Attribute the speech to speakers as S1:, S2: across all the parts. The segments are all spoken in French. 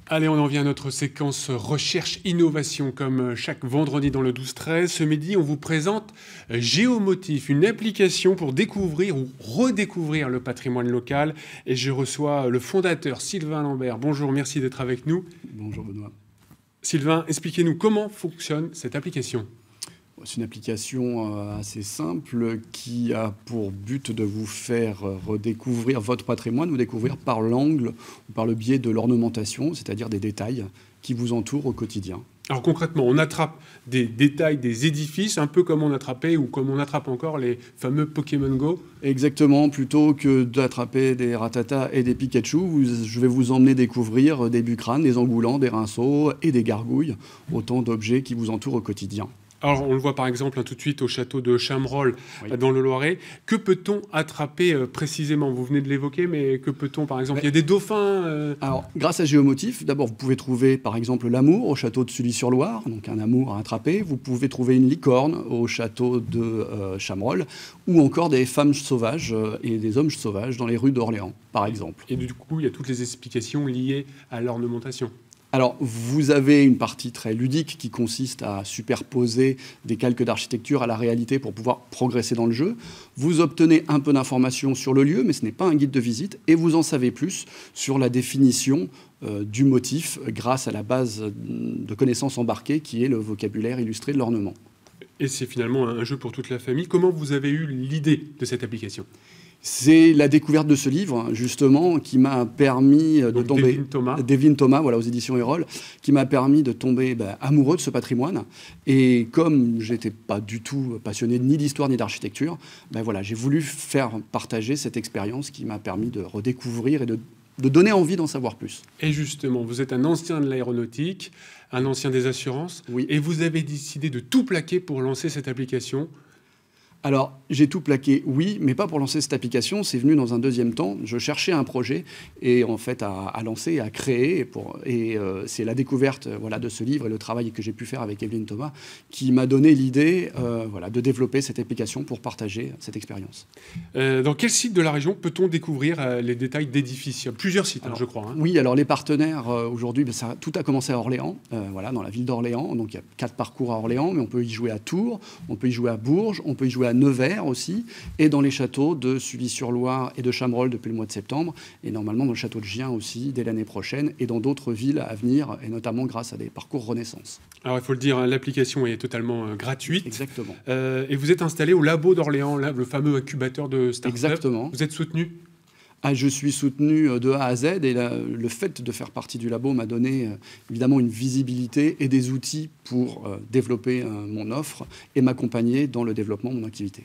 S1: Allez, on en vient à notre séquence recherche-innovation, comme chaque vendredi dans le 12-13. Ce midi, on vous présente Géomotif, une application pour découvrir ou redécouvrir le patrimoine local. Et je reçois le fondateur Sylvain Lambert. Bonjour, merci d'être avec nous.
S2: Bonjour Benoît.
S1: Sylvain, expliquez-nous comment fonctionne cette application.
S2: C'est une application assez simple qui a pour but de vous faire redécouvrir votre patrimoine, vous découvrir par l'angle ou par le biais de l'ornementation, c'est-à-dire des détails qui vous entourent au quotidien.
S1: Alors concrètement, on attrape des détails des édifices, un peu comme on attrapait ou comme on attrape encore les fameux Pokémon Go.
S2: Exactement, plutôt que d'attraper des Ratata et des Pikachu, je vais vous emmener découvrir des bucranes, des engoulants, des rinceaux et des gargouilles, autant d'objets qui vous entourent au quotidien.
S1: Alors, on le voit par exemple tout de suite au château de Chamerolles, dans le Loiret. Que peut-on attraper précisément? Vous venez de l'évoquer, mais que peut-on, par exemple? Il y a des dauphins
S2: Alors, grâce à Géomotif, d'abord, vous pouvez trouver, par exemple, l'amour au château de Sully-sur-Loire, donc un amour à attraper. Vous pouvez trouver une licorne au château de Chamerolles, ou encore des femmes sauvages et des hommes sauvages dans les rues d'Orléans, par exemple.
S1: Et du coup, il y a toutes les explications liées à l'ornementation.
S2: Alors, vous avez une partie très ludique qui consiste à superposer des calques d'architecture à la réalité pour pouvoir progresser dans le jeu. Vous obtenez un peu d'informations sur le lieu, mais ce n'est pas un guide de visite, et vous en savez plus sur la définition du motif grâce à la base de connaissances embarquées qui est le vocabulaire illustré de l'ornement.
S1: Et c'est finalement un jeu pour toute la famille. Comment vous avez eu l'idée de cette application ?
S2: C'est la découverte de ce livre, justement, qui m'a permis de tomber... Devin Thomas, voilà, aux éditions Erol, qui m'a permis de tomber amoureux de ce patrimoine. Et comme je n'étais pas du tout passionné ni d'histoire ni d'architecture, voilà, j'ai voulu faire partager cette expérience qui m'a permis de redécouvrir et de donner envie d'en savoir plus.
S1: Et justement, vous êtes un ancien de l'aéronautique, un ancien des assurances,
S2: oui.
S1: Et vous avez décidé de tout plaquer pour lancer cette application.
S2: Alors, j'ai tout plaqué, oui, mais pas pour lancer cette application. C'est venu dans un deuxième temps. Je cherchais un projet et en fait à lancer, à créer. C'est la découverte de ce livre et le travail que j'ai pu faire avec Evelyne Thomas qui m'a donné l'idée de développer cette application pour partager cette expérience.
S1: Dans quel site de la région peut-on découvrir les détails d'édifices? Il y a plusieurs sites, je crois.
S2: Oui, alors les partenaires, aujourd'hui, tout a commencé à Orléans, dans la ville d'Orléans. Donc il y a 4 parcours à Orléans, mais on peut y jouer à Tours, on peut y jouer à Bourges, on peut y jouer à Nevers aussi, et dans les châteaux de Sully-sur-Loire et de Chamerolles depuis le mois de septembre, et normalement dans le château de Gien aussi dès l'année prochaine, et dans d'autres villes à venir, et notamment grâce à des parcours Renaissance.
S1: Alors il faut le dire, l'application est totalement gratuite.
S2: Exactement.
S1: Et vous êtes installé au labo d'Orléans, le fameux incubateur de start-up.
S2: Exactement.
S1: Vous êtes soutenu?
S2: Je suis soutenu de A à Z, et le fait de faire partie du labo m'a donné évidemment une visibilité et des outils pour développer mon offre et m'accompagner dans le développement de mon activité.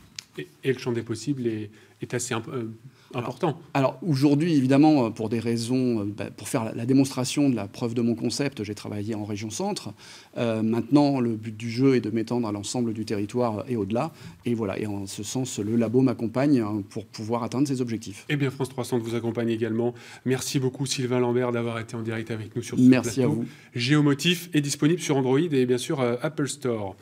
S1: Et le champ des possibles est assez important.
S2: Alors aujourd'hui, évidemment, pour des raisons, pour faire la démonstration de la preuve de mon concept, j'ai travaillé en région centre. Maintenant, le but du jeu est de m'étendre à l'ensemble du territoire et au-delà. Et voilà, et en ce sens, le labo m'accompagne pour pouvoir atteindre ces objectifs.
S1: Eh bien, France 300 vous accompagne également. Merci beaucoup, Sylvain Lambert, d'avoir été en direct avec nous sur ce plateau.
S2: Merci à vous.
S1: Géomotif est disponible sur Android et bien sûr Apple Store.